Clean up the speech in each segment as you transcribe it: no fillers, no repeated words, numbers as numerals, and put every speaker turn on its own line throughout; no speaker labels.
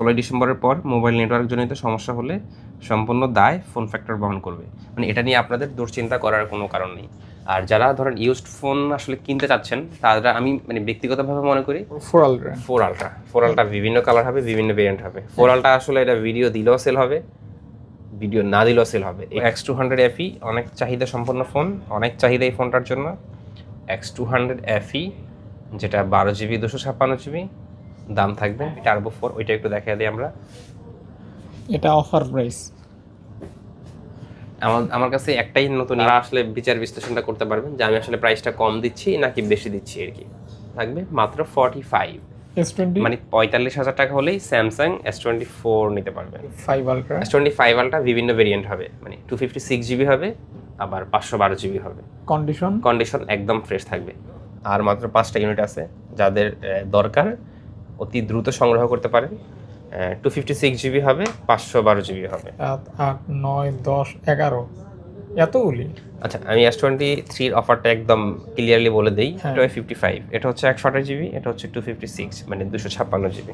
16 ডিসেম্বরের পর mobile network জনিত সমস্যা হলে সম্পূর্ণ দায় ফোন ফ্যাক্টর বহন করবে। মানে এটা নিয়ে আপনাদের দুশ্চিন্তা করার কোনো কারণ নেই। আর যারা ধরেন ইউজড ফোন আসলে কিনতে চাচ্ছেন তারা আমি মানে ব্যক্তিগতভাবে মনে করি 4 আলট্রা বিভিন্ন কালার হবে, বিভিন্ন ভেরিয়েন্ট হবে। 4 আলট্রা আসলে এটা ভিডিও দিলেও সেল হবে, ভিডিও না দিলেও সেল হবে। X200 FE অনেক চাহিদা সম্পন্ন ফোন, অনেক চাহিদা এই ফোনটার জন্য। X200 FE যেটা 12 GB 256 GB দাম থাকবে। টার্বো 4 ওইটা একটু দেখাই দিই আমরা।
এটা অফার প্রাইস।
আমার কাছে একটাই নতুন, আসলে বিচার বিশ্লেষণটা করতে পারবেন যে আমি আসলে প্রাইসটা কম দিচ্ছি নাকি বেশি দিচ্ছি আর কি। থাকবে মাত্র 45
S20
মানে 45,000 টাকা হলেই স্যামসাং S24 নিতে পারবেন।
5 আলট্রা
S25 আলট্রা বিভিন্ন ভেরিয়েন্ট হবে, মানে 256 GB হবে, আবার 512 GB হবে। কন্ডিশন একদম ফ্রেশ থাকবে। আর মাত্র 5টা ইউনিট আছে, যাদের দরকার অতি দ্রুত সংগ্রহ করতে পারেন। 256 GB হবে, 512 GB হবে।
7 8 9 10 11 এতগুলি।
আচ্ছা, আমি S23 এর অফারটা একদম ক্লিয়ারলি বলে দেই। এটা 55, এটা হচ্ছে 128 GB, এটা হচ্ছে 256 মানে 256 GB।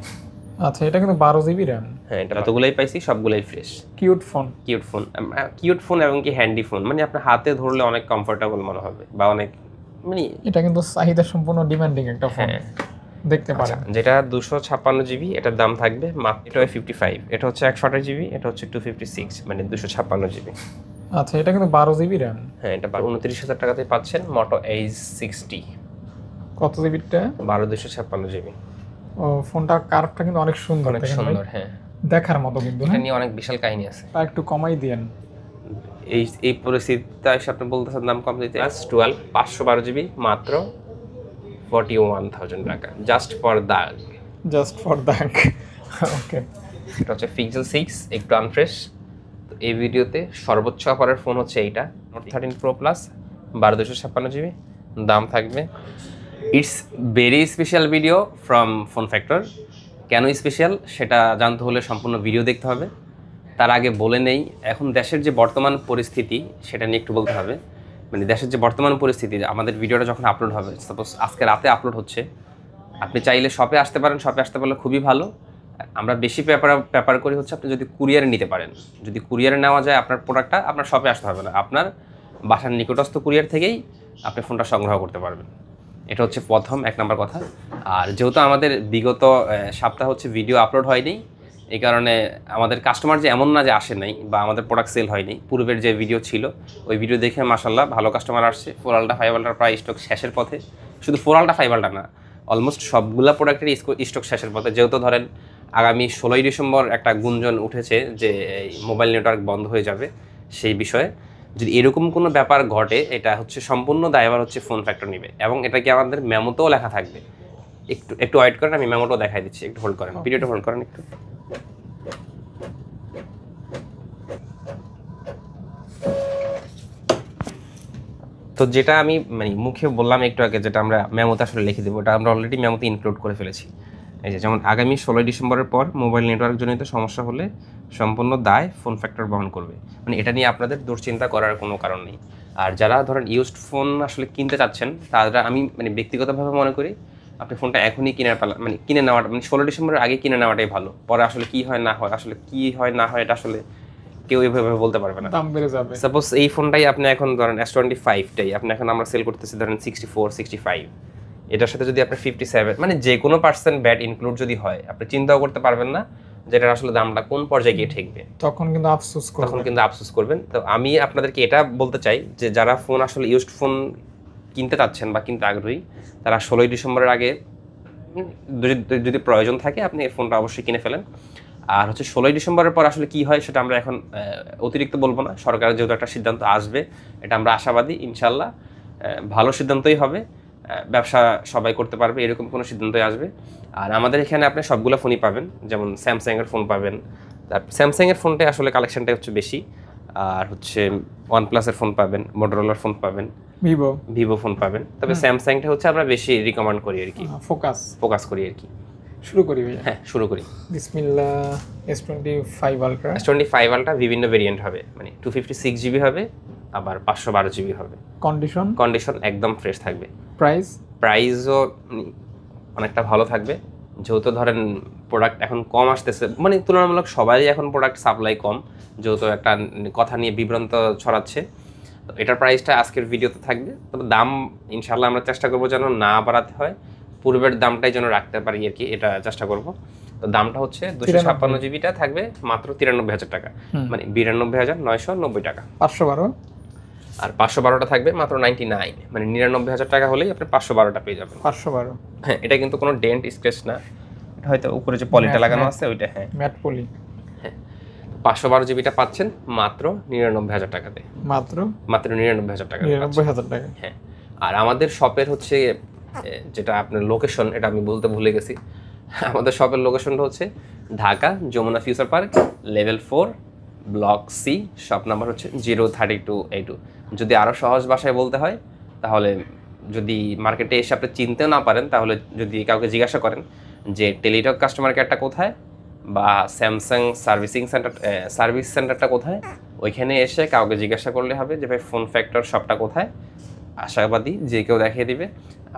আচ্ছা, এটা কিন্তু 12 GB RAM।
হ্যাঁ, এটা যতগুলাই পাইছি সবগুলাই ফ্রেশ।
কিউট ফোন
এবং কি হ্যান্ডি ফোন, মানে আপনার হাতে ধরলে অনেক কমফোর্টেবল মনে হবে বা অনেক মানে
এটা কিন্তু চাহিদা সম্পূর্ণ ডিমান্ডিং একটা ফোন। দেখতে পারেন
যেটা 256 GB, এটার দাম থাকবে মাত্র 55। এটা হচ্ছে 128 GB, এটা হচ্ছে 256 মানে 256 GB।
আচ্ছা, এটা কিন্তু 12 GB RAM।
হ্যাঁ, এটা 29,000 টাকাতে পাচ্ছেন। মোটো H60
কত জিবি টা?
12,256 GB।
ও, ফোনটা কার্ভটা কিন্তু অনেক সুন্দর,
অনেক সুন্দর। হ্যাঁ,
দেখার মতো কিন্তু।
এটা নিয়ে অনেক বিশাল কাহিনী আছে।
তা একটু কমাই দেন।
এই পরিস্থিতিতে এসে আপনি বলতেছেন দাম কম দিতে। S12 512 GB মাত্র 41,000 টাকা, জাস্ট ফর দ্যাট।
ওকে,
এটা হচ্ছে Pixel 6, একটু আনফ্রেশ। তো এই ভিডিওতে সর্বোচ্চ অফারের ফোন হচ্ছে এইটা, Note 13 Pro Plus 12,256 GB দাম থাকবে। It's very special video from phone factor. কেন স্পেশাল সেটা জানতে হলে সম্পূর্ণ ভিডিও দেখতে হবে। তার আগে বলে নেই, এখন দেশের যে বর্তমান পরিস্থিতি সেটা নিয়ে একটু বলতে হবে। মানে দেশের যে বর্তমান পরিস্থিতি, আমাদের ভিডিওটা যখন আপলোড হবে, সাপোজ আজকে রাতে আপলোড হচ্ছে, আপনি চাইলে শপে আসতে পারেন। শপে আসতে পারলে খুবই ভালো। আমরা বেশি পেপার করি হচ্ছে আপনি যদি কুরিয়ারে নিতে পারেন। যদি কুরিয়ারে নেওয়া যায় আপনার প্রোডাক্টটা, আপনার শপে আসতে হবে না, আপনার বাসার নিকটস্থ কুরিয়ার থেকেই আপনি ফোনটা সংগ্রহ করতে পারবেন। এটা হচ্ছে প্রথম 1 নম্বর কথা। আর যেহেতু আমাদের বিগত সপ্তাহ হচ্ছে ভিডিও আপলোড হয়নি, এই কারণে আমাদের কাস্টমার যে এমন না যে আসে নাই বা আমাদের প্রোডাক্ট সেল হয়নি। পূর্বের যে ভিডিও ছিল ওই ভিডিও দেখে মাশাআল্লাহ ভালো কাস্টমার আসছে। 4 আলট্রা 5 আলট্রার প্রায় স্টক শেষের পথে। শুধু 4 আলট্রা 5 আলট্রা না, অলমোস্ট সবগুলা প্রোডাক্টের স্টক শেষের পথে। যেহেতু ধরেন আগামী 16 ডিসেম্বর একটা গুঞ্জন উঠেছে যে মোবাইল নেটওয়ার্ক বন্ধ হয়ে যাবে, সেই বিষয়ে যদি এরকম কোনো ব্যাপার ঘটে, এটা হচ্ছে সম্পূর্ণ দায়ভার হচ্ছে ফোন ফ্যাক্টর নেবে। এবং এটা কি আমাদের মেমোতেও লেখা থাকবে। একটু ওয়েট করেন, আমি মেমোটাও দেখাই দিচ্ছি। একটু হোল্ড করেন, ভিডিওটা হোল্ড করেন একটু। তো যেটা আমি মানে মুখে বললাম একটু আগে, যেটা আমরা মেমোতে আসলে লিখে দেবো, ওটা আমরা অলরেডি মেমোতে ইনক্লুড করে ফেলেছি। এই যে যেমন আগামী 16 ডিসেম্বরের পর মোবাইল নেটওয়ার্ক জনিত সমস্যা হলে সম্পূর্ণ দায় ফোন ফ্যাক্টর বহন করবে। মানে এটা নিয়ে আপনাদের দুশ্চিন্তা করার কোনো কারণ নেই। আর যারা ধরেন ইউজড ফোন আসলে কিনতে চাচ্ছেন তারা আমি মানে ব্যক্তিগতভাবে মনে করি আপনি ফোনটা এখনই কিনে নেওয়াটা, মানে 16 ডিসেম্বরের আগে কিনে নেওয়াটাই ভালো। পরে আসলে কি হয় না হয় এটা আসলে কেউ এভাবে বলতে পারবে না,
দাম বেড়ে যাবে।
সাপোজ এই ফোনটাই আপনি এখন ধরেন S25টাই আপনি এখন আমরা সেল করতেছি ধরেন 64 65, এটার সাথে যদি আপনি 57 মানে যে কোনো পার্সেন্ট ব্যাট ইনক্লুড যদি হয়, আপনি চিন্তাও করতে পারবেন না যেটার আসলে দামটা কোন পর্যায়ে গিয়ে ঠেকবে।
তখন কিন্তু আফসোস
করবেন। তো আমি আপনাদেরকে এটা বলতে চাই যে যারা ফোন আসলে ইউজড ফোন কিনতে চাচ্ছেন বা কিনতে আগ্রহী, তারা 16 ডিসেম্বরের আগে যদি প্রয়োজন থাকে আপনি এই ফোনটা অবশ্যই কিনে ফেলেন। আর হচ্ছে 16 ডিসেম্বরের পর আসলে কি হয় সেটা আমরা এখন অতিরিক্ত বলবো না। সরকারের যেহেতু একটা সিদ্ধান্ত আসবে, এটা আমরা আশাবাদী ইনশাল্লাহ ভালো সিদ্ধান্তই হবে, ব্যবসা সবাই করতে পারবে এরকম কোনো সিদ্ধান্তই আসবে। আর আমাদের এখানে আপনি সবগুলো ফোনই পাবেন, যেমন স্যামসাংয়ের ফোন পাবেন। স্যামসাংয়ের ফোনটাই আসলে কালেকশনটাই হচ্ছে বেশি। আর হচ্ছে OnePlus-এর ফোন পাবেন, Motorola-র ফোন পাবেন, ভিভো ফোন পাবেন। তবে স্যামসাংটা হচ্ছে আমরা বেশি রিকমেন্ড করি আর কি, ফোকাস করি আর কি।
শুরু করি ভাইয়া?
হ্যাঁ, শুরু করি।
বিসমিল্লাহ। S25
আলট্রা বিভিন্ন ভেরিয়েন্ট হবে, মানে 256 GB হবে, আবার 512 GB হবে। কন্ডিশন একদম ফ্রেশ থাকবে।
প্রাইসও
অনেকটা ভালো থাকবে। যেহেতু ধরেন প্রোডাক্ট এখন কম আসতেছে, মানে তুলনামূলক সবাই এখন প্রোডাক্ট সাপ্লাই কম, যেহেতু একটা কথা নিয়ে বিভ্রান্ত ছড়াচ্ছে। তো এটার প্রাইসটা আজকের ভিডিওতে থাকবে, তবে দাম ইনশাল্লাহ আমরা চেষ্টা করবো যেন না বাড়াতে হয়, পূর্বের দামটাই যেন রাখতে পারি আর কি, এটা চেষ্টা করব। তো দামটা হচ্ছে 256 জিবিটা থাকবে মাত্র 93,000 টাকা, মানে 92,990 টাকা।
512
আর 512টা থাকবে মাত্র 99, মানে 99,000 টাকা হলেই আপনি 512টা পেয়ে যাবেন।
512
হ্যাঁ, এটা কিন্তু কোনো ডেন্ট স্ক্র্যাচ না, এটা হয়তো উপরে যে পলিটা লাগানো আছে ওইটা। হ্যাঁ,
ম্যাট পলি।
হ্যাঁ, 512 জিবিটা পাচ্ছেন মাত্র 99,000 টাকাতে, মাত্র 99,000 টাকা।
99,000 টাকা।
হ্যাঁ, আর আমাদের শপের হচ্ছে যেটা আপনার লোকেশন, এটা আমি বলতে ভুলে গেছি, আমাদের শপের লোকেশনটা হচ্ছে Dhaka Jamuna future park level 4 block C, shop number হচ্ছে 032A2। যদি আরও সহজ ভাষায় বলতে হয় তাহলে, যদি মার্কেটে এসে আপনি চিনতেও না পারেন, তাহলে যদি কাউকে জিজ্ঞাসা করেন যে টেলিটক কাস্টমার কেয়ারটা কোথায় বা স্যামসাং সার্ভিস সেন্টারটা কোথায়, ওইখানে এসে কাউকে জিজ্ঞাসা করলে হবে যে ভাই ফোন ফ্যাক্টর শপটা কোথায়, আশাবাদী যে কেউ দেখিয়ে দিবে।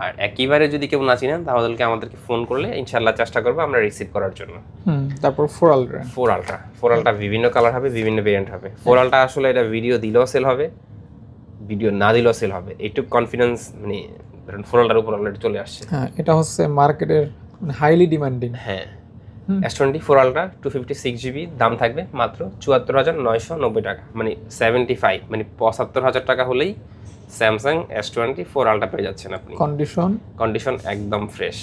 আর একইবারে যদি কেউ না চিনেন তাহলে আমাদেরকে ফোন করলে ইনশাল্লাহ চেষ্টা করবো আমরা রিসিভ করার জন্য।
তারপর 4
আলট্রা বিভিন্ন কালার হবে, বিভিন্ন ভেরিয়েন্ট হবে। 4 আলট্রা আসলে এটা ভিডিও দিলেও সেল হবে, ভিডিও না দিলেও সেল হবে, এইটুকু কনফিডেন্স মানে ধরুন 4 আলট্রার উপর অলরেডি চলে আসছে।
হ্যাঁ, এটা হচ্ছে মার্কেটের হাইলি ডিমান্ডিং।
হ্যাঁ, S24 আলট্রা 256 জিবি, দাম থাকবে মাত্র 74,990 টাকা, মানে 75, মানে 75,000 টাকা হলেই স্যামসাং S24 আলট্রা পেয়ে যাচ্ছেন আপনি। কন্ডিশন একদম ফ্রেশ।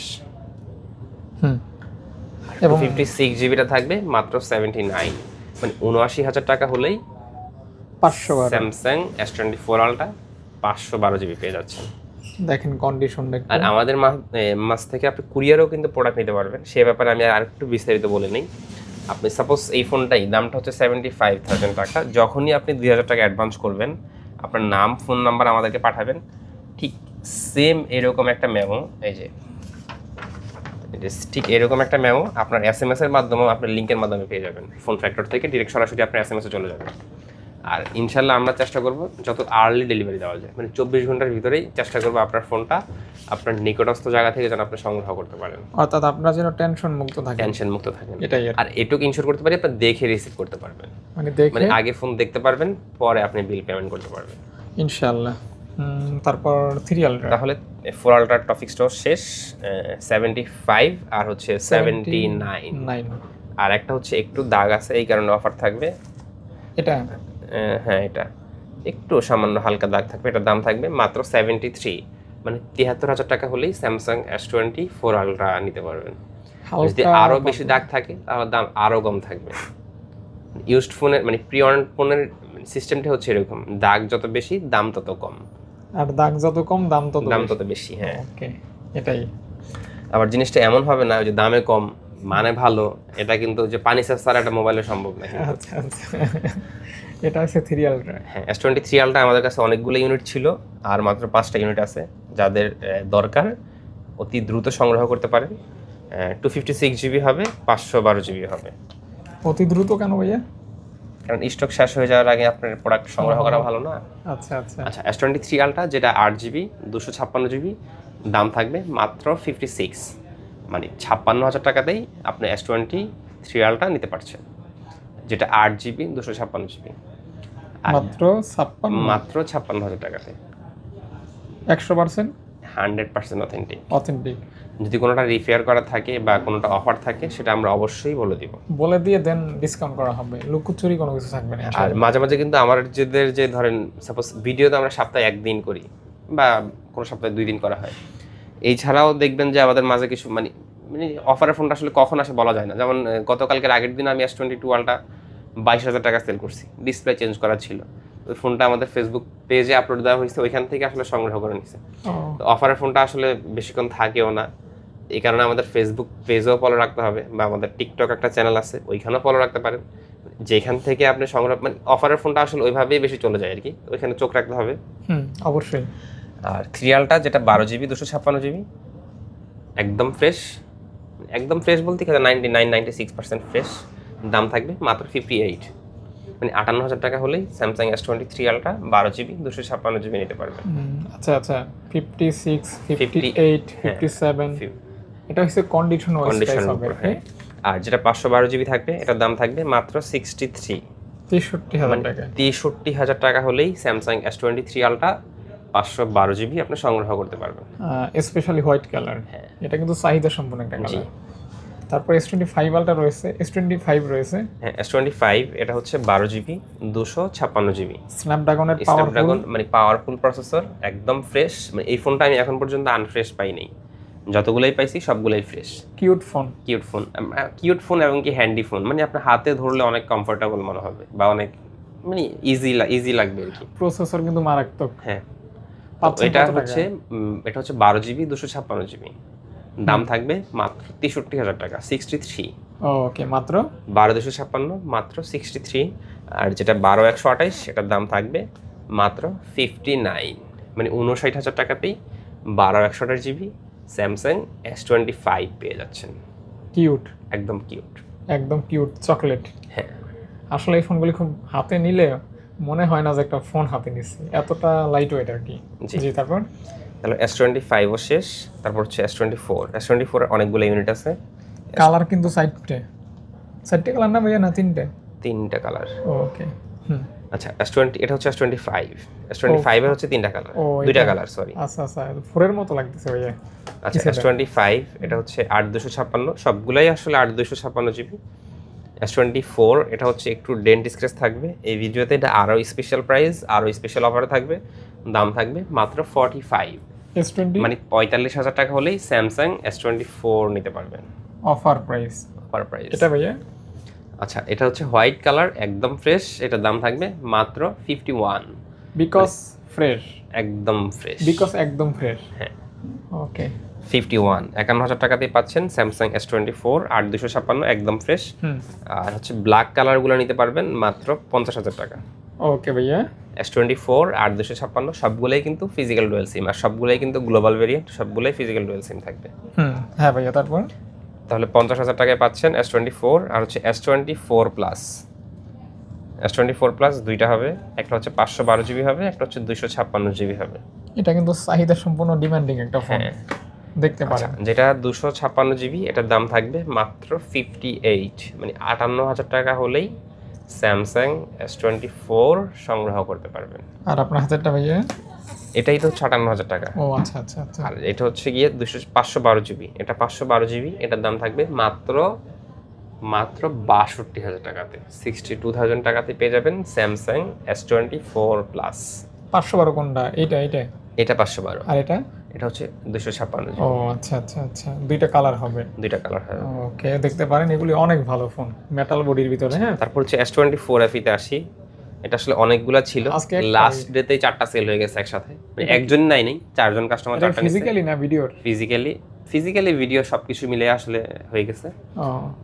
এবং 256 জিবিটা থাকবে মাত্র 79, মানে 79,000 টাকা হলেই
512
স্যামসাং S24 আলট্রা 512 জিবি পেয়ে যাচ্ছেন।
দেখেন কন্ডিশনটা।
আর আমাদের মাস থেকে আপনি কুরিয়ারও কিন্তু প্রোডাক্ট নিতে পারবেন, সে ব্যাপারে আমি আর একটু বিস্তারিত বলে নিই। আপনি সাপোজ এই ফোনটাই দামটা হচ্ছে 75,000 টাকা, যখনই আপনি 2,000 টাকা অ্যাডভান্স করবেন, আপনার নাম ফোন নাম্বার আমাদেরকে পাঠাবেন, ঠিক সেম এরকম একটা মেমো, এই যে ঠিক এরকম একটা মেমো আপনার SMS এর মাধ্যমেও আপনার লিঙ্কের মাধ্যমে পেয়ে যাবেন, ফোন ফ্যাক্টর থেকে ডিরেক্ট সরাসরি আপনার SMS এ চলে যাবে। আর ইনশাল্লাহ আমরা চেষ্টা করব যত আর্লি ডেলিভারি দেওয়া যায়, মানে 24 ঘন্টার ভিতরেই চেষ্টা করবো আপনার ফোনটা আপনার নিকটস্থ জায়গা থেকে যেন আপনি সংগ্রহ করতে পারেন,
অর্থাৎ আপনার যেন টেনশন মুক্ত থাকেন। এটাই।
আর এটুকু ইনশিওর করতে পারি আপনি দেখে রিসিভ করতে পারবেন,
মানে
আগে ফোন দেখতে পারবেন, পরে আপনি বিল পেমেন্ট করতে পারবেন
ইনশাআল্লাহ। তারপর 3 আলট্রা,
তাহলে 4 আলট্রা টপিক স্টোর শেষ, 75 আর হচ্ছে 79, আর একটা হচ্ছে একটু দাগ আছে এই কারণে অফার থাকবে
এটা।
হ্যাঁ, এটা একটু সামান্য হালকা দাগ থাকবে, এটার দাম থাকবে মাত্র 73, মানে 73,000 টাকা হলেই স্যামসাং S24 আলট্রা নিতে পারবেন। যদি আরও বেশি দাগ থাকে তাহলে দাম আরও কম থাকবে। ইউজড ফোনের মানে প্রি অর্ডার ফোনের সিস্টেমটা হচ্ছে এরকম, দাগ যত বেশি দাম তত কম,
আর দাগ যত কম দাম তত
বেশি। হ্যাঁ,
ওকে, এটাই।
আবার জিনিসটা এমন হবে না যে দামে কম মানে ভালো, এটা কিন্তু যে পানি সেচ ছাড়া একটা মোবাইলে সম্ভব না।
আচ্ছা, এটা হচ্ছে 3 আলট্রা।
হ্যাঁ, S23 আলট্রা আমাদের কাছে অনেকগুলো ইউনিট ছিল, আর মাত্র 5টা ইউনিট আছে, যাদের দরকার অতি দ্রুত সংগ্রহ করতে পারেন। 256 জিবি হবে, 512 জিবি হবে।
অতি দ্রুত কেন ভাইয়া?
কারণ স্টক শেষ হয়ে যাওয়ার আগে আপনার প্রোডাক্ট সংগ্রহ করা ভালো না।
আচ্ছা,
S23 আলট্রা যেটা 8 জিবি 256 জিবি, দাম থাকবে মাত্র 56, মানে 56,000 টাকাতেই আপনি S23 আলট্রা নিতে পারছেন, যেটা 8 জিবি 256 জিবি, মাত্র 56,000 টাকাতে।
100%
100%
অথেন্টিক।
যদি কোনোটা রিপেয়ার করা থাকে বা কোনোটা অফার থাকে সেটা আমরা অবশ্যই বলে দিয়ে দেন ডিসকাউন্ট করা হবে, লুকোচুরি কোনো কিছু থাকবে না। আর মাঝে মাঝে কিন্তু আমার যে ধরেন সাপোজ ভিডিও তো আমরা সপ্তাহে 1 দিন করি বা কোনো সপ্তাহে 2 দিন করা হয়, এছাড়াও দেখবেন যে আমাদের মাঝে কিছু মানে অফারের ফোনটা আসলে কখন আসে বলা যায় না। যেমন গতকালকের আগের দিন আমি S22 আলট্রা 22,000 টাকা সেল করছি, ডিসপ্লে চেঞ্জ করা ছিল, ওই ফোনটা আমাদের ফেসবুক পেজে আপলোড দেওয়া হয়েছে, ওইখান থেকে আসলে সংগ্রহ করে নিছে। তো অফারের ফোনটা আসলে বেশিক্ষণ থাকেও না, এই কারণে আমাদের ফেসবুক পেজেও ফলো রাখতে হবে, বা আমাদের টিকটক একটা চ্যানেল আছে ওইখানেও ফলো রাখতে পারেন, যেখান থেকে আপনি সংগ্রহ মানে অফারের ফোনটা আসলে ওইভাবেই বেশি চলে যায় আর কি, ওইখানে চোখ রাখতে হবে
অবশ্যই।
আর 3 আলট্রা যেটা 12 জিবি 256 জিবি, একদম ফ্রেশ বলতে 96% ফ্রেশ, দাম থাকবে মাত্র 58, মানে 58,000 টাকা হলেই Samsung S23 ultra 12 GB 256 GB নিতে পারবেন।
আচ্ছা 56, 58, 57 এটা হচ্ছে কন্ডিশন ওয়াইজ প্রাইস হবে।
আর যেটা 512 জিবি থাকবে এটার দাম থাকবে মাত্র 63,
63,000 টাকা।
63,000 টাকা হলেই স্যামসাং S23 আলট্রা 512 জিবি আপনি সংগ্রহ করতে পারবেন।
স্পেশালি হোয়াইট কালার, এটা কিন্তু চাহিদা সম্পন্ন একটা কালার। তারপর S25 আলট্রা রয়েছে, S25 রয়েছে।
হ্যাঁ, S25 এটা হচ্ছে 12 জিবি 256 জিবি
স্ন্যাপড্রাগনের
স্ন্যাপড্রাগন মানে পাওয়ারফুল প্রসেসর, একদম ফ্রেশ। মানে এই ফোনটা আমি এখন পর্যন্ত আনফ্রেশ পাই নাই, যতগুলোই পাইছি সবগুলোই fresh.
Cute phone,
cute phone এবং কি হ্যান্ডি ফোন, মানে আপনার হাতে ধরলে অনেক কমফোর্টেবল মনে হবে বা অনেক মানে ইজি লাগবে আর কি।
প্রসেসর কিন্তু মারাত্মক।
হ্যাঁ, এটা হচ্ছে 12 জিবি 256 জিবি, দাম থাকবে মাত্র 63,000 টাকা, 63।
ওকে, মাত্র
12 256 মাত্র 63। আর যেটা 12 128 সেটার দাম থাকবে মাত্র 59, মানে 59,000 টাকাতেই 12 128 জিবি স্যামসাং S25 পেয়ে যাচ্ছেন।
কিউট,
একদম কিউট,
একদম কিউট চকলেট।
হ্যাঁ,
আসলে এই ফোনগুলি খুব হাতে নিলে মনে হয় না যে একটা ফোন হাতে নিচ্ছি, এতটা লাইট ওয়েট আর কি। জি, তারপর
তাহলে S25 ও শেষ, তারপর হচ্ছে S24 এর অনেকগুলো ইউনিট আছে।
কালার কিন্তু চারটে কালার না ভাইয়া, না
তিনটা কালার।
ওকে,
আচ্ছা S20 এটা হচ্ছে S25 এর হচ্ছে তিনটা কালার, দুইটা কালার সরি।
আচ্ছা, 4 এর মতো লাগতেছে ভাইয়া।
আচ্ছা, S25 এটা হচ্ছে 8256, সবগুলাই আসলে 8256 জিবি। S24 এটা হচ্ছে একটু ডেন্ট স্ক্র্যাচ থাকবে এই ভিডিওতে, এটা আরো স্পেশাল প্রাইস, আরো স্পেশাল অফারে থাকবে, দাম থাকবে মাত্র 45, মানে 45,000 টাকা হলেই স্যামসাং S24 নিতে পারবেন।
অফার প্রাইস এটা ভাইয়া।
আচ্ছা, এটা হচ্ছে হোয়াইট কালার, একদম ফ্রেশ, এটার দাম থাকবে মাত্র 51,
বিকজ ফ্রেশ,
একদম ফ্রেশ,
হ্যাঁ। ওকে,
51 51,000 টাকাতেই পাচ্ছেন স্যামসাং S24 8256 একদম ফ্রেশ। আর হচ্ছে ব্ল্যাক কালারগুলো নিতে পারবেন মাত্র 50,000 টাকা।
ওকে ভাইয়া,
S24 8256 সবগুলোই কিন্তু ফিজিক্যাল ডুয়াল সিম, আর সবগুলোই কিন্তু গ্লোবাল ভেরিয়েন্ট, সবগুলোই ফিজিক্যাল ডুয়াল সিম থাকবে।
হ্যাঁ ভাইয়া, তারপর
তাহলে 50,000 টাকায় পাচ্ছেন S24। আর হচ্ছে S24 প্লাস দুইটা হবে, একটা হচ্ছে 512 জিবি হবে, একটা হচ্ছে 256 জিবি হবে।
এটা কিন্তু চাহিদা সম্পূর্ণ ডিমান্ডিং একটা ফোন, দেখতে পারেন।
যেটা 256 জিবি এটার দাম থাকবে মাত্র 58, মানে 58,000 টাকা হলেই স্যামসাং S24 সংগ্রহ করতে পারবেন।
আর আপনার হাতেরটা ভাইয়া?
এটাই তো 58,000 টাকা।
ও আচ্ছা।
আর এটা হচ্ছে গিয়ে 512 জিবি, এটা 512 জিবি, এটার দাম থাকবে মাত্র 62,000 টাকাতে, 62,000 টাকাতে পেয়ে যাবেন স্যামসাং S24 প্লাস।
512 কোনটা? এটা
512,
আর এটা
হচ্ছে 256
ও আচ্ছা, দুইটা কালার হবে। ওকে, দেখতে পারেন এগুলি অনেক ভালো ফোন, মেটাল বডির ভিতরে। হ্যাঁ,
তারপর হচ্ছে S24 FE তে আসি। এটা আসলে অনেকগুলা ছিল, লাস্ট ডেতেই 4টা সেল হয়ে গেছে একসাথে, একজন নাই 4জন কাস্টমার 4টা নিছে।
ফিজিক্যালি না ভিডিওর?
ফিজিক্যালি ভিডিও সবকিছু মিলে আসলে হয়ে গেছে।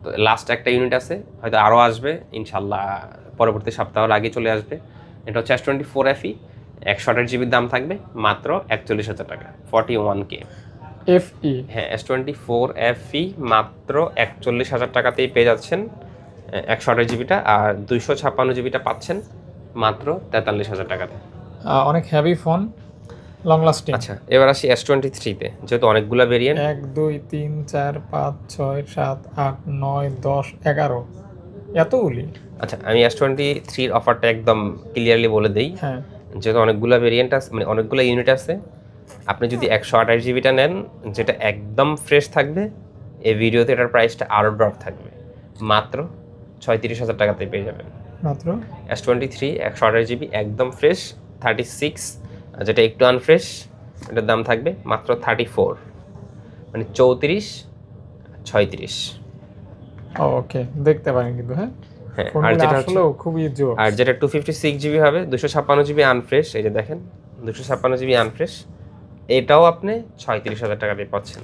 তো লাস্ট একটা ইউনিট আছে, হয়তো আরো আসবে ইনশাআল্লাহ, পরবর্তী সপ্তাহের আগে চলে আসবে। এটা হচ্ছে S24 FE, 128 জিবির দাম থাকবে মাত্র 41,000 টাকা, 41K
FE।
হ্যাঁ, S24 FE মাত্র 41,000 টাকাতেই পেয়ে যাচ্ছেন 128 জিবিটা, আর 256 জিবিটা পাচ্ছেন মাত্র 43,000 টাকাতে।
অনেক হেভি ফোন, লং লাস্টিং।
আচ্ছা, এবার আসি S23 তে, যেহেতু অনেকগুলো ভেরিয়েন্ট,
1 2 3 4 5 6 7 8 9 10 11 এতগুলি।
আচ্ছা, আমি S23 এর অফারটা একদম ক্লিয়ারলি বলে দেই।
হ্যাঁ,
যেহেতু অনেকগুলো ভেরিয়েন্ট আছে, মানে অনেকগুলো ইউনিট আছে, আপনি যদি 128 জিবিটা নেন, যেটা একদম ফ্রেশ থাকবে, এই ভিডিওতে এটার প্রাইসটা আরও ড্রপ থাকবে, মাত্র 36,000 টাকাতে পেয়ে যাবেন।
মাত্র
S23 128 জিবি একদম ফ্রেশ 36, যেটা একটু আনফ্রেশ এটার দাম থাকবে মাত্র 34, মানে 34 36।
ওকে, দেখতে পারেন কিন্তু। হ্যাঁ,
আর যেটা হচ্ছে
খুবই জোর।
আর যেটা 256 জিবি হবে, 256 জিবি আনফ্রেশ, এই যে দেখেন 256 জিবি আনফ্রেশ, এটাও আপনি 36,000 টাকা দিয়ে পাচ্ছেন।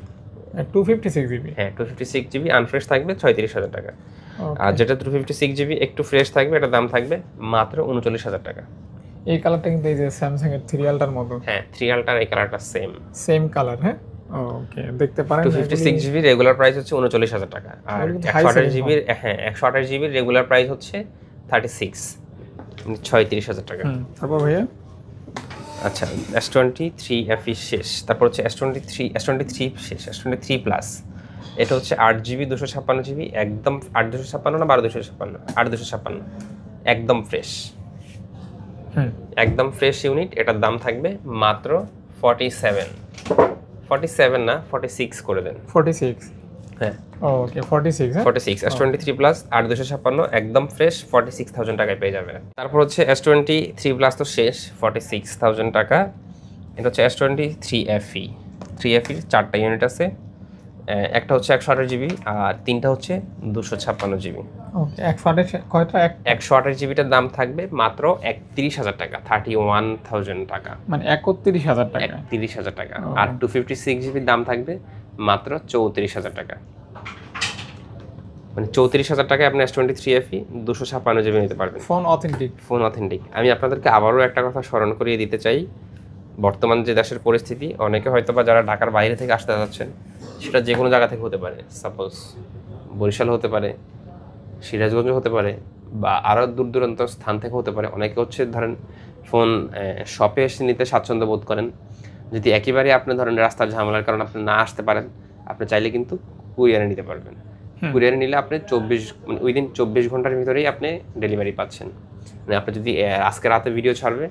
256 জিবি?
হ্যাঁ, 256 জিবি আনফ্রেশ থাকবে 36,000 টাকা। আর যেটা 256 জিবি একটু ফ্রেশ থাকবে, এটার দাম থাকবে মাত্র 39,000 টাকা।
এই কালারটা কিন্তু এই যে স্যামসাং এর 3 আলটার মতো।
হ্যাঁ, 3 আলটার এই কালারটা সেম
কালার। হ্যাঁ, ওকে, দেখতে পারেন।
256 জিবি রেগুলার প্রাইস হচ্ছে 39,000 টাকা, আর 128 জিবির 128 জিবির রেগুলার প্রাইস হচ্ছে 36,000 টাকা।
তারপর ভাইয়া?
আচ্ছা, S23 FE শেষ, তারপর হচ্ছে S23 শেষ, S23 প্লাস। এটা হচ্ছে 8GB 256GB, একদম 8 256 না 12 256, 8 256, একদম ফ্রেশ, একদম ফ্রেশ ইউনিট। এটার দাম থাকবে মাত্র 47 না 46 করে দেন।
46,
হ্যাঁ
ওকে 46, হ্যাঁ
46 S23 প্লাস 8 256 একদম ফ্রেশ 46,000 টাকায় পেয়ে যাবেন। তারপর হচ্ছে S23 প্লাস তো শেষ, 46,000 টাকা। এটা হচ্ছে S23 FE, 3FE 4টা ইউনিট আছে, একটা হচ্ছে 128GB আর 3টা হচ্ছে 256GB।
ওকে 128 কয়টা?
128GBটার দাম থাকবে মাত্র 31,000 টাকা, 31,000 টাকা,
মানে 31,000 টাকা।
31,000 টাকা। আর 256GBর দাম থাকবে মাত্র 34,000 টাকা, মানে 34,000 টাকায় আপনি S23 FE 256GB নিতে পারবেন।
Phone authentic,
phone authentic. আমি আপনাদেরকে আবারও একটা কথা স্মরণ করিয়ে দিতে চাই, বর্তমান যে দেশের পরিস্থিতি, অনেকে হয়তো বা যারা ঢাকার বাইরে থেকে আসতে যাচ্ছেন, সেটা যে কোনো জায়গা থেকে হতে পারে, সাপোজ বরিশাল হতে পারে, সিরাজগঞ্জ হতে পারে, বা আরও দূর দূরান্ত স্থান থেকে হতে পারে। অনেকে হচ্ছে ধরেন ফোন শপে এসে নিতে স্বাচ্ছন্দ্য বোধ করেন। যদি একেবারে আপনি ধরেন রাস্তার ঝামেলার কারণে আপনি না আসতে পারেন, আপনি চাইলে কিন্তু কুরিয়ারে নিতে পারবেন। কুরিয়ারে নিলে আপনি 24 ঘন্টার ভিতরেই আপনি ডেলিভারি পাচ্ছেন। মানে আপনি যদি আজকে রাতে ভিডিও ছাড়বে,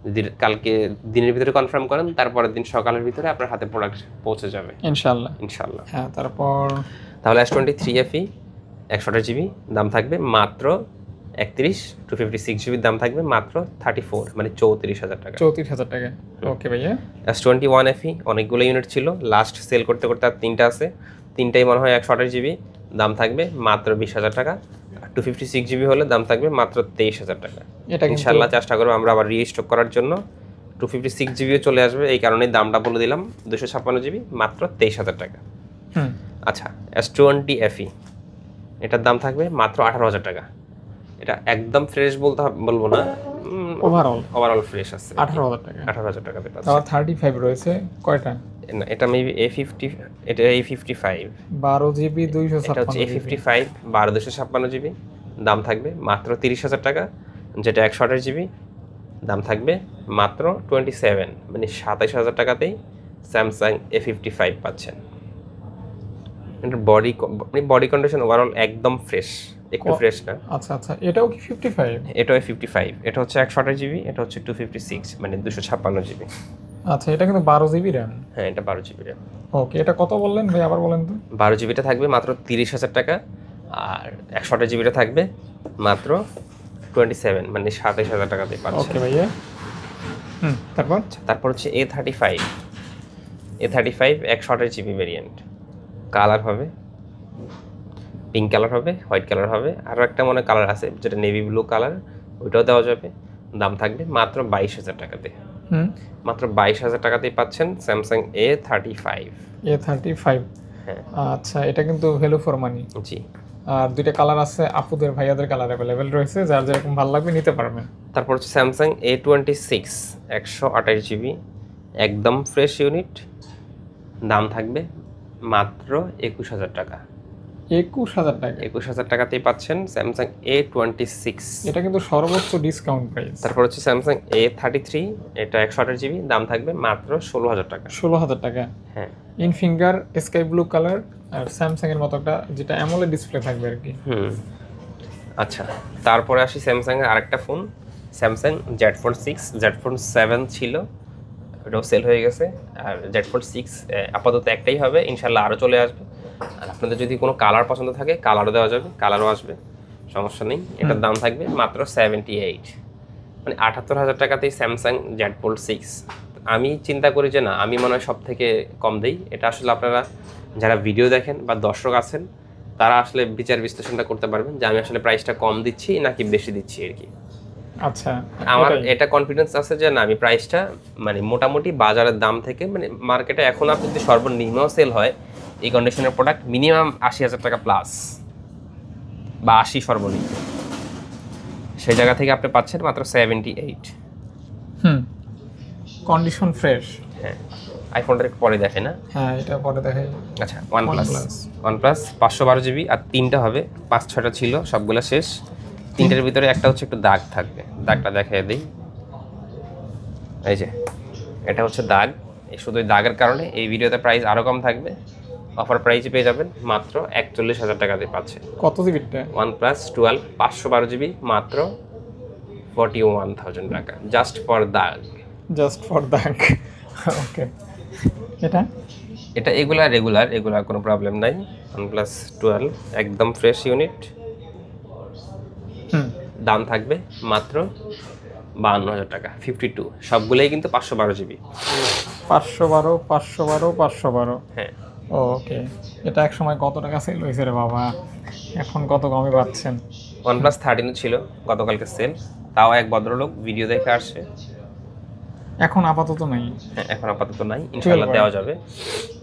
যদি কালকে দিনের ভিতরে কনফার্ম করেন, তারপরের দিন সকালের ভিতরে আপনার হাতে প্রোডাক্ট পৌঁছে যাবে
ইনশাআল্লাহ। হ্যাঁ, তারপর
তাহলে S23 FE 128GB দাম থাকবে মাত্র 31, 256GBর দাম থাকবে মাত্র 34, মানে 34,000 টাকা।
34,000 টাকা। ওকে ভাইয়া।
S21 FE অনেকগুলো ইউনিট ছিল, লাস্ট সেল করতে করতে আর 3টা আছে, 3টাই মনে হয় 128GB, দাম থাকবে মাত্র 20,000 টাকা। 256GB হলে দাম থাকবে মাত্র 23,000 টাকা।
এটা
ইনশাআল্লাহ চেষ্টা করবো আমরা আবার রিস্টক করার জন্য। 256GBও চলে আসবে, এই কারণেই দামটা বলে দিলাম। 256GB মাত্র 23,000 টাকা। আচ্ছা, S20 FE এটার দাম থাকবে মাত্র 18,000 টাকা। এটা একদম ফ্রেশ বলবো না, ওভারঅল ফ্রেশ আছে।
18,000 টাকা,
18,000 টাকাতে পাচ্ছেন।
তারপর 35 রয়েছে কয়টা?
না, এটা মেবি A50, এটা A55
12GB 256।
এটা হচ্ছে A55 12 256GB, দাম থাকবে মাত্র 30,000 টাকা। যেটা 128GB, দাম থাকবে মাত্র 27, মানে 27,000 টাকাতেই স্যামসাং A55 পাচ্ছেন। এটার বডি কন্ডিশন ওভারঅল একদম ফ্রেশ, একটু ফ্রেশ না।
আচ্ছা আচ্ছা, এটাও কি 55?
এটাও 55, এটা হচ্ছে 128GB, এটা হচ্ছে 256, মানে 256GB।
আচ্ছা, এটা কিন্তু 12GB RAM।
হ্যাঁ, এটা 12GB RAM।
ওকে, এটা কত বললেন ভাই, আবার বলেন তো।
12GBটা থাকবে মাত্র 30,000 টাকা, আর 128GBটা থাকবে মাত্র 27, মানে 27,000 টাকাতে পাচ্ছেন।
ওকে ভাইয়া।
তারপর হচ্ছে A35 128GB ভেরিয়েন্ট, কালার হবে পিঙ্ক কালার হবে, হোয়াইট কালার হবে, আরও একটা মনে কালার আছে যেটা নেভি ব্লু কালার, ওইটাও দেওয়া যাবে। দাম থাকবে মাত্র 22,000 টাকাতে। মাত্র 22,000 টাকাতেই পাচ্ছেন স্যামসাং A35।
হ্যাঁ, আচ্ছা, এটা কিন্তু ভ্যালু ফর মানি।
জি।
আর দুইটা কালার আছে, আপুদের ভাইয়াদের কালার অ্যাভেলেবেল রয়েছে, যার যেরকম ভালো লাগবে নিতে পারবেন।
তারপর হচ্ছে স্যামসাং A26 128GB, একদম ফ্রেশ ইউনিট, দাম থাকবে মাত্র 21,000 টাকা।
21,000 টাকা?
21,000 টাকাতেই পাচ্ছেন স্যামসাং A26।
এটা কিন্তু সর্বোচ্চ ডিসকাউন্ট প্রাইস।
তারপর হচ্ছে স্যামসাং A33, এটা 128GB, দাম থাকবে মাত্র 16,000 টাকা।
16,000 টাকা?
হ্যাঁ।
In finger sky blue colour, আর স্যামসাং এর মতো একটা যেটা অ্যামোলেড ডিসপ্লে থাকবে আর কি।
আচ্ছা, তারপরে আসি স্যামসাং এর আরেকটা phone, Samsung Z Fold 6। Z Fold 7 ছিল, ওটাও সেল হয়ে গেছে। আর Z Fold 6 আপাতত একটাই হবে, ইনশাল্লাহ আরও চলে আসবে। আর আপনাদের যদি কোনো কালার পছন্দ থাকে, কালারও দেওয়া যাবে, কালারও আসবে, সমস্যা নেই। এটার দাম থাকবে মাত্র 78, মানে 78,000 টাকাতেই স্যামসাং Z Fold 6। আমি চিন্তা করি যে না, আমি মনে হয় সব থেকে কম দেই। এটা আসলে আপনারা যারা ভিডিও দেখেন বা দর্শক আছেন, তারা আসলে বিচার বিশ্লেষণটা করতে পারবেন যে আমি আসলে প্রাইসটা কম দিচ্ছি নাকি বেশি দিচ্ছি আর কি।
আচ্ছা,
আমার এটা কনফিডেন্স আছে যে না, আমি প্রাইসটা মানে মোটামুটি বাজারের দাম থেকে, মানে মার্কেটে এখন আপনি যদি সর্বনিম্ন সেল হয় এই কন্ডিশনের প্রোডাক্ট মিনিমাম 80,000 টাকা প্লাস, বা 80 সর্বনিম্ন, সেই জায়গা থেকে আপনি পাচ্ছেন মাত্র 78।
Condition fresh.
হ্যাঁ, আইফোনটা একটু পরে দেখে না।
হ্যাঁ, এটা পরে দেখাই।
আচ্ছা, OnePlus 512GB, আর 3টা হবে, 5-6টা ছিল, সবগুলো শেষ। 3টার ভিতরে একটা হচ্ছে একটু দাগ থাকবে, দাগটা দেখাই দিই। এই যে এটা হচ্ছে দাগ, এই শুধু দাগের কারণে এই ভিডিওতে প্রাইস আরও কম থাকবে। অফার প্রাইসে পেয়ে যাবেন মাত্র 41,000 টাকাতে পাচ্ছেন।
কত জিবিটা?
OnePlus 12 512 জিবি মাত্র 41,000 টাকা, জাস্ট ফর দ্যাট।
ওকে, এটা
এটা এগুলা রেগুলার কোনো প্রবলেম নাই। OnePlus 12 একদম ফ্রেশ ইউনিট, দাম থাকবে মাত্র 52,000 টাকা, 52। সবগুলোই কিন্তু 512 জিবি।
512
হ্যাঁ।
ওকে, এটা এক সময় কত টাকা সেল হয়েছে রে বাবা, এখন কত কমে পাচ্ছেন?
OnePlus 13 ছিল গতকালকে সেল, তাও এক ভদ্রলোক ভিডিও দেখে আসছে।
এখন আপাতত নেই।
হ্যাঁ, এখন আপাতত নাই, ইনশাআল্লাহ দেওয়া যাবে।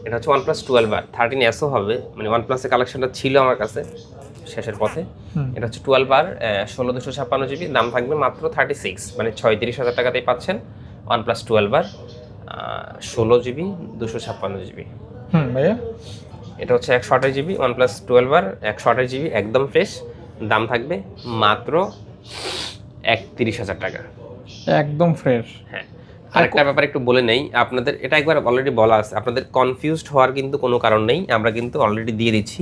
এটা হচ্ছে OnePlus 12 আর 13S হবে, মানে OnePlus-এর কালেকশনটা ছিল আমার কাছে শেষের পথে। এটা হচ্ছে 12 আর 16 256 জিবি, দাম থাকবে মাত্র 36, মানে 36,000 টাকাতেই পাচ্ছেন OnePlus 12 আর 16 জিবি 256 জিবি।
ভাইয়া
এটা হচ্ছে 128 জিবি OnePlus 12 আর 128 জিবি একদম ফ্রেশ, দাম থাকবে মাত্র 31,000 টাকা,
একদম ফ্রেশ।
হ্যাঁ। আরেকটা ব্যাপার একটু বলে নেই আপনাদের, এটা একবার অলরেডি বলা আছে, আপনাদের কনফিউজড হওয়ার কিন্তু কোনো কারণ নেই, আমরা কিন্তু অলরেডি দিয়ে দিচ্ছি।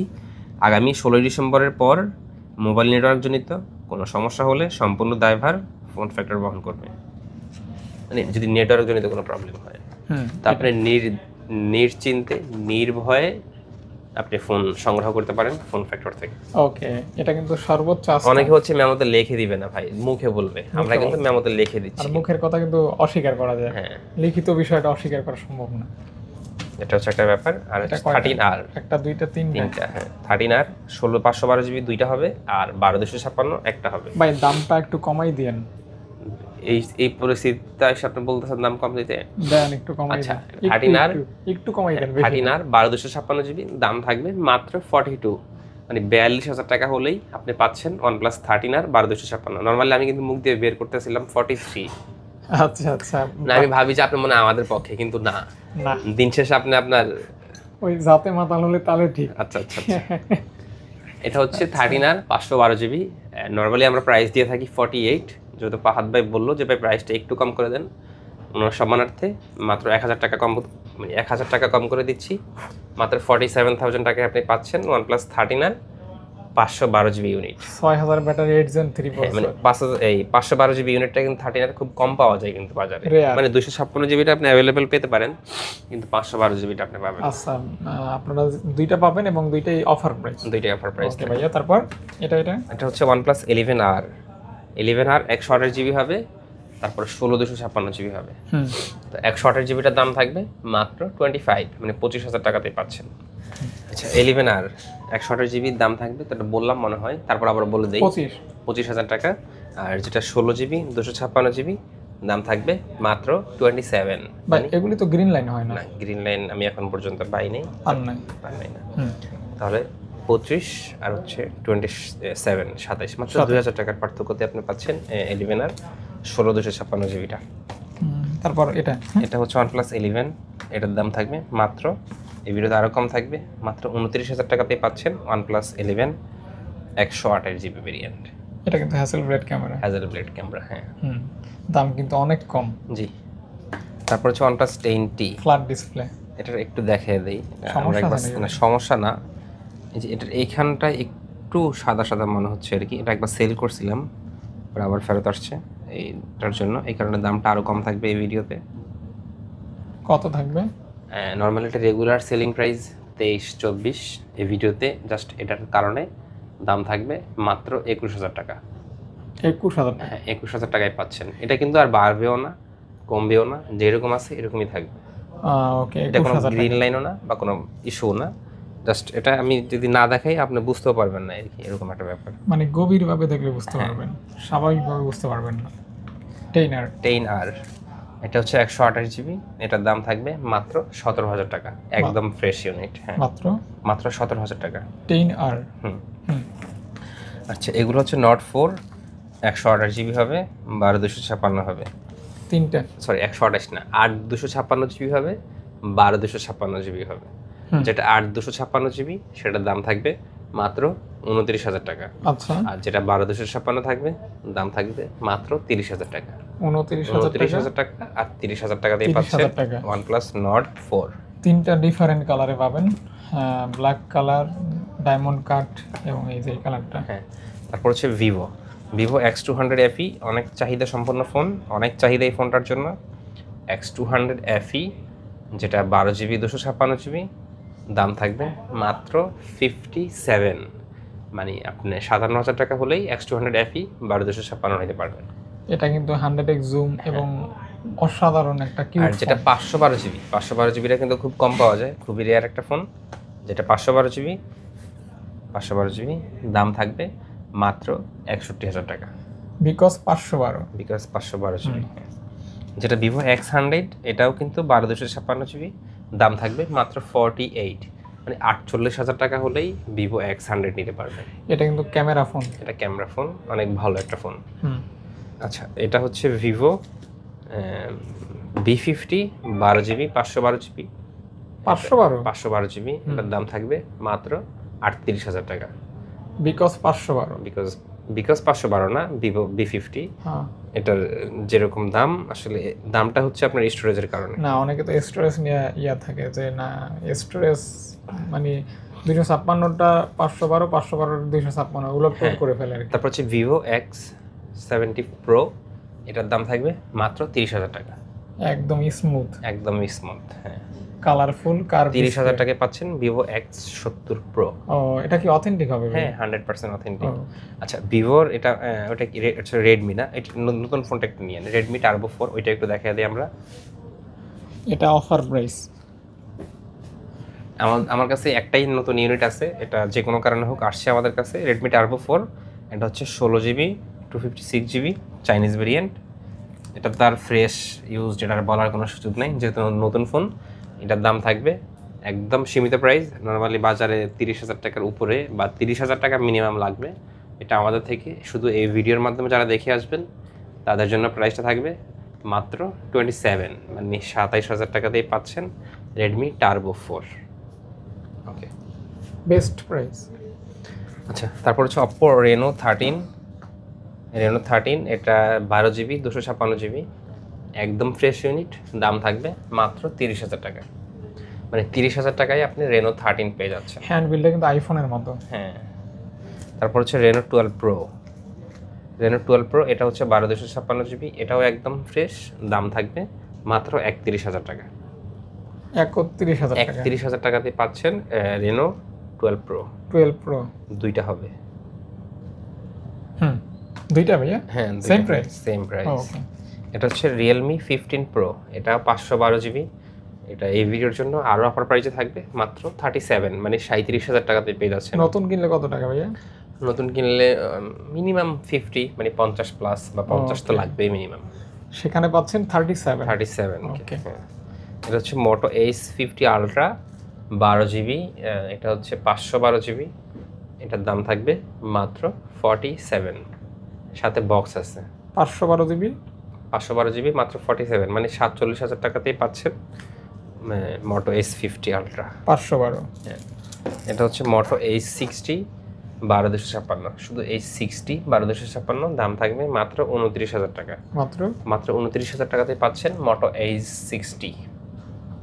আগামী 16 ডিসেম্বরের পর মোবাইল নেটওয়ার্কজনিত কোনো সমস্যা হলে সম্পূর্ণ দায়ভার ফোন ফ্যাক্টর বহন করবে, মানে যদি নেটওয়ার্কজনিত কোনো প্রবলেম হয় তা আপনি নিশ্চিন্তে নির্ভয়ে আপনি ফোন সংগ্রহ করতে পারেন ফোন ফ্যাক্টর থেকে।
ওকে, এটা কিন্তু সর্বোচ্চ
অনেকে হচ্ছে মেমোতে লিখে দিবে না ভাই, মুখে বলবে, আমরা কিন্তু মেমোতে লিখে দিচ্ছি।
আর মুখের কথা কিন্তু অস্বীকার করা যায়,
হ্যাঁ,
লিখিত বিষয়টা অস্বীকার করা সম্ভব না।
এটা হচ্ছে একটা ব্যাপার। আর 13R
একটা দুইটা তিনটা,
হ্যাঁ 13R 16 512 জিবি দুইটা হবে, আর 12 256 একটা হবে।
ভাই দামটা একটু কমাই দেন,
এই পরিস্থিতিতে এসে আপনি বলতেছেন দাম কম দিতে
দেন, একটু কমাই দেন।
13R
একটু কমাই দেন।
13R 12 256 জিবি, দাম থাকবে মাত্র 42, মানে 42,000 টাকা হলেই আপনি পাচ্ছেন OnePlus 13R 12 256। নরমালি আমি কিন্তু মুখ দিয়ে বের করতেছিলাম 43।
আচ্ছা
না, আমি ভাবি যে আপনি মনে হয় আমাদের পক্ষে, কিন্তু না, দিন শেষে আপনি আপনার
ওই জাতে মাতাল হলে তাহলে ঠিক।
আচ্ছা। এটা হচ্ছে 13R 512 জিবি, নরমালি আমরা প্রাইস দিয়ে থাকি 48, যেহেতু ফাহাদ ভাই বললো যে ভাই প্রাইসটা একটু কম করে দেন, ওনার সম্মানার্থে মাত্র 1,000 টাকা কম, মানে 1,000 টাকা কম করে দিচ্ছি, মাত্র 47,000 টাকায় আপনি পাচ্ছেন OnePlus 13R 512 GB unit,
6000 battery 8 Gen 3
মানে 512 জিবি ইউনিটটা কিন্তু 13R খুব কম পাওয়া যায় কিন্তু বাজারে, মানে 256 জিবিটা আপনি অ্যাভেলেবেল পেতে পারেন, কিন্তু 512 জিবিটা আপনি পাবেন।
আচ্ছা, আপনারা দুইটা পাবেন এবং দুইটাই অফার প্রাইস।
দুইটাই অফার প্রাইস।
ওকে ভাইয়া, তারপর এটা
হচ্ছে OnePlus 11R 128 জিবি হবে, তারপর 16 256 জিবি হবে। তো 128 জিবিটার দাম থাকবে মাত্র 25, মানে 25,000 টাকাতেই পাচ্ছেন। আচ্ছা, 11R 128 জিবির দাম থাকবে, তো এটা বললাম মনে হয়, তারপর আবার বলে দেই 25,000 টাকা। আর যেটা 16 জিবি 256 জিবি দাম থাকবে মাত্র 27।
ভাই এগুলি তো গ্রিন লাইন হয় না?
না, গ্রিন লাইন আমি এখন পর্যন্ত পাই নাই, না। তাহলে 25 আর হচ্ছে 27 মাত্র 2,000 টাকার পার্থক্যতে আপনি পাচ্ছেন 11R 16 256 জিবিটা।
তারপর
এটা হচ্ছে OnePlus 11, এটার দাম থাকবে মাত্র, এই ভিডিওতে আরও কম থাকবে, মাত্র 29,000 টাকাতেই পাচ্ছেন OnePlus 11 128 জিবি ভেরিয়েন্ট।
এটা কিন্তু হ্যাজেলব্লেড
ক্যামেরা, হ্যাঁ,
দাম কিন্তু অনেক কম।
জি। তারপর হচ্ছে OnePlus 10T
ফ্ল্যাট ডিসপ্লে,
এটার একটু দেখিয়ে দেই, সমস্যা না, এই যে এটার এইখানটা একটু সাদা সাদা মনে হচ্ছে আর কি, এটা একবার সেল করছিলাম, আবার ফেরত আসছে এইটার জন্য, এই কারণে দামটা আরও কম থাকবে এই ভিডিওতে।
কত থাকবে?
নর্মালি এটা রেগুলার সেলিং প্রাইস 23-24, এই ভিডিওতে জাস্ট এটার কারণে দাম থাকবে মাত্র 21,000 টাকা।
21,000?
হ্যাঁ, 21,000 টাকায় পাচ্ছেন। এটা কিন্তু আর বাড়বেও না কমবেও না, যেরকম আছে এরকমই থাকবে।
ওকে,
এটা কোনো গ্রিন লাইনও না বা কোনো ইস্যু না, জাস্ট এটা আমি যদি না দেখাই আপনি বুঝতেও পারবেন না আর কি, এরকম একটা ব্যাপার,
মানে গভীরভাবে দেখলে বুঝতে পারবেন, স্বাভাবিকভাবে বুঝতে পারবেন না। 10R
এটা হচ্ছে 128 জিবি, এটার দাম থাকবে মাত্র 17,000 টাকা, একদম ফ্রেশ ইউনিট। হ্যাঁ, মাত্র 17,000 টাকা
10R।
আচ্ছা, এগুলো হচ্ছে Nord 4 128 জিবি হবে, 12 256 হবে,
তিনটা,
সরি 128 না, 8 256 জিবি হবে, 12 256 জিবি হবে। যেটা 8 256 জিবি সেটার দাম থাকবে মাত্র 29,000 টাকা।
আচ্ছা,
আর যেটা 12 256 থাকবে দাম থাকবে মাত্র 30,000 টাকা।
29,000
টাকা আর 30,000 টাকা দিয়ে পাচ্ছেন OnePlus Nord 4।
তিনটা ডিফারেন্ট কালারে পাবেন, ব্ল্যাক কালার, ডায়মন্ড কাট এবং এই যে কালারটা।
হ্যাঁ, তারপর হচ্ছে ভিভো X200 FE, অনেক চাহিদা সম্পন্ন ফোন, অনেক চাহিদা এই ফোনটার জন্য। X200 FE, যেটা 12GB 256GB, দাম থাকবে মাত্র 57, মানে আপনি 57,000 টাকা হলেই X200 FE 12/256 নিতে পারবেন।
এটা কিন্তু 100x জুম এবং অসাধারণ একটা
আর
কিউট।
যেটা 512GBটা কিন্তু খুব কম পাওয়া যায়, খুবই রেয়ার একটা ফোন, যেটা 512GB দাম থাকবে মাত্র 61,000 টাকা।
বিকজ 512।
Because 512GB। যেটা ভিভো X100, এটাও কিন্তু 12/256GB, দাম থাকবে মাত্র 48, মানে 48,000 টাকা হলেই ভিভো X100 নিতে পারবেন।
এটা কিন্তু ক্যামেরা ফোন।
এটা ক্যামেরা ফোন, অনেক ভালো একটা ফোন। আচ্ছা, এটা হচ্ছে Vivo V50 12GB 512GB 512GB, এটার দাম থাকবে মাত্র 38,000 টাকা।
বিকজ 512।
বিকজ 512 না, ভিভো V50। এটার যেরকম দাম, আসলে দামটা হচ্ছে আপনার স্টোরেজের কারণে।
না, অনেকে তো স্টোরেজ নিয়ে থাকে যে না স্টোরেজ মানে 256টা 512, 512 256 উলট করে ফেলে আর কি।
তারপর হচ্ছে ভিভো X70 Pro, এটার দাম থাকবে মাত্র 30,000 টাকা।
একদম স্মুথ।
হ্যাঁ,
কালারফুল কার।
30,000 টাকায় পাচ্ছেন ভিভো X70 Pro।
ও, এটা কি অথেন্টিক হবে?
হ্যাঁ, 100% অথেন্টিক। আচ্ছা, ভিভোর এটা ওটা কি রেডমি না, এটা নতুন ফোনটা একটু নিয়ে রেডমি টার্বো 4, ওইটা একটু দেখাই দিই আমরা।
এটা অফার প্রাইস।
আমার কাছে একটাই নতুন ইউনিট আছে, এটা যে কোনো কারণে হোক আসছে আমাদের কাছে, রেডমি টার্বো 4। এটা হচ্ছে 16GB 256GB চাইনিজ ভেরিয়েন্ট। এটা তার ফ্রেশ ইউজ, যেটার বলার কোনো সুযোগ নেই, যেহেতু নতুন ফোন। এটার দাম থাকবে একদম সীমিত প্রাইস, নর্মালি বাজারে 30,000 টাকার উপরে বা 30,000 টাকা মিনিমাম লাগবে। এটা আমাদের থেকে শুধু এই ভিডিওর মাধ্যমে যারা দেখে আসবেন তাদের জন্য প্রাইসটা থাকবে মাত্র 27, মানে 27,000 টাকাতেই পাচ্ছেন রেডমি টার্বো 4। ওকে,
বেস্ট প্রাইস।
আচ্ছা, তারপর হচ্ছে অপ্পো রেনো 13। এটা 12GB 256GB, একদম ফ্রেশ ইউনিট, দাম থাকবে মাত্র 30,000 টাকা, মানে 30,000 টাকায় আপনি রেনো 13 পেয়ে যাচ্ছেন।
হ্যান্ড বিল্ডটা কিন্তু আইফোনের মতো।
হ্যাঁ, তারপর হচ্ছে রেনো 12 প্রো। এটা হচ্ছে 12/256GB, এটাও একদম ফ্রেশ, দাম থাকবে মাত্র 31,000 টাকা। 31,000 টাকাতে পাচ্ছেন রেনো 12 প্রো। দুইটা হবে।
দুইটা ভাইয়া?
হ্যাঁ, সেম প্রাইস।
ওকে।
এটা হচ্ছে রিয়েলমি 15 প্রো, এটা 512GB। এটা এই ভিডিওর জন্য আরও অফার প্রাইসে থাকবে মাত্র 37, মানে 37,000 টাকাতে পেয়ে যাচ্ছেন।
নতুন কিনলে কত টাকা ভাইয়া?
নতুন কিনলে মিনিমাম 50, মানে 50 প্লাস বা 50 তো লাগবেই মিনিমাম।
সেখানে পাচ্ছেন
37। ওকে, হ্যাঁ। এটা হচ্ছে মোটো H50 আলট্রা 12GB, এটা হচ্ছে 512GB। এটার দাম থাকবে মাত্র 47, সাথে বক্স আছে। 512GB মাত্র 47, মানে 47,000 টাকাতেই পাচ্ছেন মোটো H50 আলট্রা
512।
হ্যাঁ, এটা হচ্ছে মোটো H60 12/256, শুধু H60 12/256, দাম থাকবে মাত্র 29,000 টাকা। মাত্র 29,000 টাকাতেই পাচ্ছেন মোটো H60।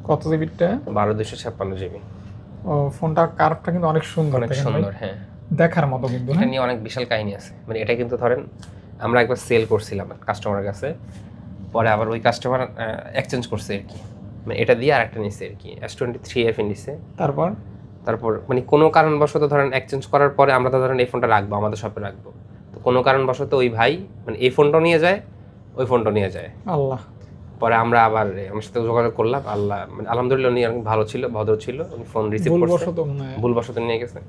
কত জিবিটা?
12/256GB।
ও, ফোনটার কার্ভটা কিন্তু অনেক সুন্দর।
হ্যাঁ,
দেখার মতো কিন্তু।
এটা নিয়ে অনেক বিশাল কাহিনী আছে, মানে এটা কিন্তু ধরেন আমরা একবার সেল করছিলাম কাস্টমারের কাছে, পরে আবার ওই কাস্টমার এক্সচেঞ্জ করছে আর কি, মানে এটা দিয়ে আরেকটা নিছে আর কি, S23 নিছে। তারপর মানে কোনো কারণবশত ধরেন এক্সচেঞ্জ করার পরে আমরা তো ধরেন এই ফোনটা রাখবো, আমাদের শপে রাখবো, তো কোনো কারণবশত ওই ভাই মানে এই ফোনটাও নিয়ে যায়, ওই ফোনটাও নিয়ে যায়।
আল্লাহ।
পরে আমরা আবার আমার সাথে যোগাযোগ করলাম, মানে আলহামদুলিল্লাহ উনি অনেক ভালো ছিল, ভদ্র ছিল, উনি ফোন রিসিভ করছে, ভুলবশত নিয়ে গেছে।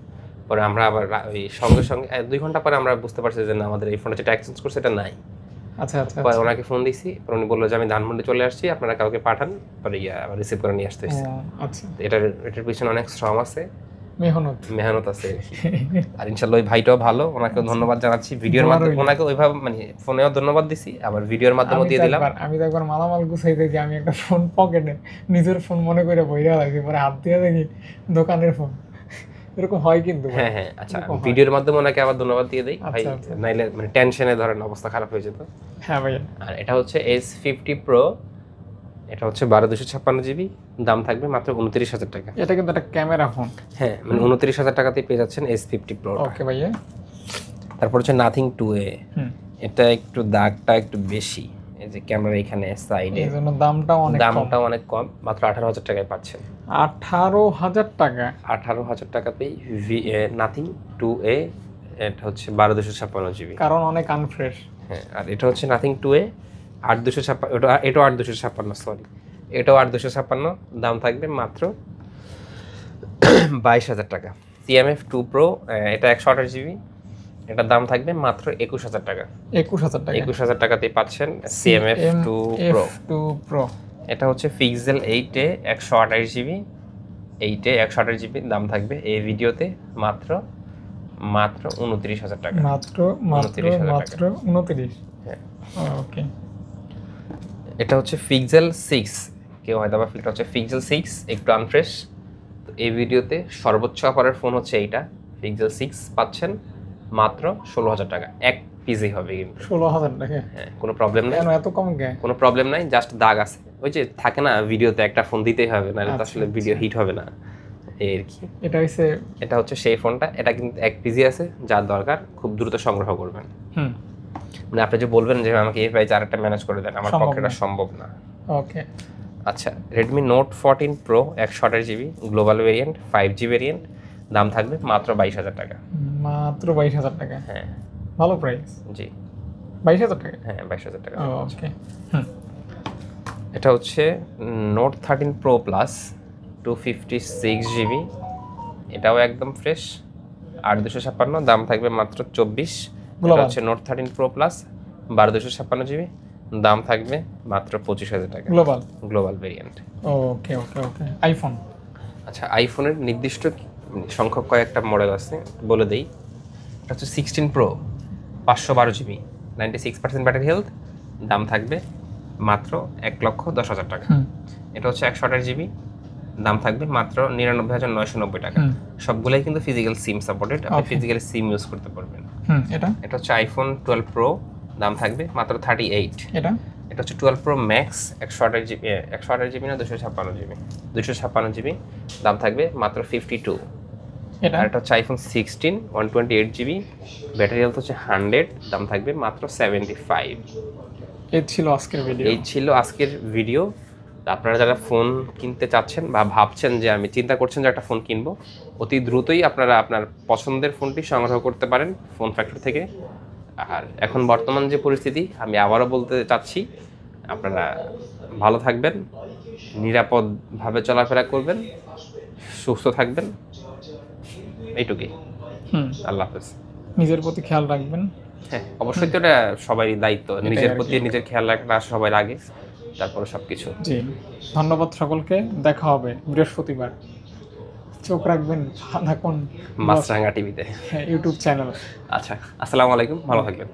পরে আমরা আবার ওই সঙ্গে 2 ঘন্টা পরে আমরা বুঝতে পারছি যে না, আমাদের এই ফোনটা যেটা এক্সচেঞ্জ করছে এটা নাই।
আচ্ছা।
পরে ওনাকে ফোন দিছি, পরে উনি বললো যে আমি ধানমন্ডি চলে আসছি, আপনারা কাউকে পাঠান, পরে আবার রিসিভ করে নিয়ে আসতে হয়েছে।
আচ্ছা,
এটার পিছনে অনেক শ্রম আছে, মেহনত আছে আর ইনশাল্লাহ ওই ভাইটাও ভালো, ওনাকেও ধন্যবাদ জানাচ্ছি। ভিডিওর মাধ্যমে ওনাকে ওইভাবে মানে ফোনেও ধন্যবাদ দিছি, আবার ভিডিওর মাধ্যমে দিয়ে দিলাম।
আমি তো একবার মালামাল গুছাই দেখি, আমি একটা ফোন পকেটে নিজের ফোন মনে করে বইরা রাখি, পরে হাত দিয়ে দেখি দোকানের ফোন। এরকম হয় কিন্তু।
হ্যাঁ, আচ্ছা, ভিডিওর মাধ্যমে ওনাকে আবার ধন্যবাদ দিয়ে দেই ভাই, নাইলে মানে টেনশনে ধরেন অবস্থা খারাপ হয়ে যেত।
হ্যাঁ ভাইয়া।
আর এটা হচ্ছে S50 Pro, এটা হচ্ছে 12/256 GB, দাম থাকবে মাত্র 29,000 টাকা।
এটা কিন্তু একটা ক্যামেরা ফোন।
হ্যাঁ, মানে 29,000 টাকাতেই পেয়ে যাচ্ছেন S50 Pro।
ওকে ভাইয়া।
তারপর হচ্ছে নাথিং 2A,
হুম,
এটা একটু দাগটা একটু বেশি, এই যে ক্যামেরা এখানে সাইডে,
এই জন্য দামটা অনেক কম।
দামটা অনেক কম, মাত্র 18,000 টাকায় পাচ্ছেন।
18,000 টাকা?
18,000 টাকাতেই নাথিং 2A, এটা হচ্ছে 12/256 GB।
কারণ অনেক আনফ্রেশ।
হ্যাঁ, আর এটা হচ্ছে নাথিং 2A 8/256, এটাও 8/256, সরি, এটাও 8/256, দাম থাকবে মাত্র 22,000 টাকা। CMF 2 Pro, এটা 128 GB, এটার দাম থাকবে মাত্র 21,000 টাকা।
21,000 টাকা?
21,000 টাকাতেই পাচ্ছেন CMF 2 Pro।
Pro
এটা হচ্ছে Pixel 8A 128 GB, 8A 128 GB, দাম থাকবে এই ভিডিওতে মাত্র 29,000 টাকা।
মাত্র 29?
হ্যাঁ।
ওকে।
এটা হচ্ছে Pixel 6, কেউ হয়তো বা ফিল্টার হচ্ছে Pixel 6, একটু আনফ্রেশ। তো এই ভিডিওতে সর্বোচ্চ অফারের ফোন হচ্ছে এইটা, Pixel 6 পাচ্ছেন মাত্র 16,000 টাকা। এক পিসই হবে কিন্তু।
16,000 টাকা?
হ্যাঁ, কোনো প্রবলেম নেই।
কেন এত কম কেন?
কোনো প্রবলেম নাই, জাস্ট দাগ আছে। ওই যে থাকে না ভিডিওতে একটা ফোন দিতেই হবে, নাহলে তো আসলে ভিডিও হিট হবে না, এই আর কি। এটা হচ্ছে সেই ফোনটা, এটা কিন্তু এক পিসি আছে, যার দরকার খুব দ্রুত সংগ্রহ করবেন। মানে আপনি যে বলবেন যে আমাকে এই প্রাইসে আরেকটা ম্যানেজ করে দেন, আমার পক্ষে এটা সম্ভব না।
ওকে।
আচ্ছা, Redmi Note 14 Pro 128 GB, global variant, 5G variant, দাম থাকবে মাত্র 22,000 টাকা।
মাত্র 22,000 টাকা?
হ্যাঁ,
ভালো প্রাইস।
জি,
22,000 টাকা?
হ্যাঁ, 22,000 টাকা।
ওকে।
এটা হচ্ছে Note 13 Pro Plus 256 GB, এটাও একদম ফ্রেশ, 8/256, দাম থাকবে মাত্র 24। এটা হচ্ছে Note 13 Pro Plus 12/256 GB, দাম থাকবে মাত্র 25,000 টাকা। Global variant.
Okay okay okay. IPhone?
আচ্ছা, আইফোনের নির্দিষ্ট সংখ্যক কয়েকটা মডেল আছে, বলে দেই। এটা হচ্ছে 16 Pro 512 GB, 96% ব্যাটারি হেলথ, দাম থাকবে মাত্র 1,10,000 টাকা। এটা হচ্ছে 128 GB, দাম থাকবে মাত্র 99,990 টাকা। সবগুলাই কিন্তু ফিজিক্যাল সিম সাপোর্টেড, আপনি ফিজিক্যাল সিম ইউজ করতে পারবেন। এটা হচ্ছে আইফোন 12 Pro, দাম থাকবে মাত্র 38। এটা হচ্ছে 12 Pro Max 128 GB না 256 GB, 256 GB, দাম থাকবে মাত্র 52। আর এটা হচ্ছে আইফোন 16 128 GB, ব্যাটারি হেলথ হচ্ছে 100, দাম থাকবে মাত্র 75।
এই ছিল আজকের ভিডিও।
আপনারা যারা ফোন কিনতে চাচ্ছেন বা ভাবছেন যে আমি চিন্তা করছেন যে একটা ফোন কিনবো, অতি দ্রুতই আপনারা আপনার পছন্দের ফোনটি সংগ্রহ করতে পারেন ফোন ফ্যাক্টরি থেকে। আর এখন বর্তমান যে পরিস্থিতি, আমি আবারও বলতে চাচ্ছি, আপনারা ভালো থাকবেন, নিরাপদভাবে চলাফেরা করবেন, সুস্থ থাকবেন, এইটুকুই। আল্লাহ হাফেজ।
নিজের প্রতি খেয়াল রাখবেন।
হ্যাঁ, অবশ্যই তো এটা সবারই দায়িত্ব, নিজের প্রতি নিজের খেয়াল রাখা সবার আগে, তারপরে সবকিছু।
জি, ধন্যবাদ সকলকে। দেখা হবে বৃহস্পতিবার। চোখ রাখবেন থাকুন
মাছরাঙা টিভিতে,
ইউটিউব চ্যানেল।
আচ্ছা, আসসালামু আলাইকুম, ভালো থাকবেন।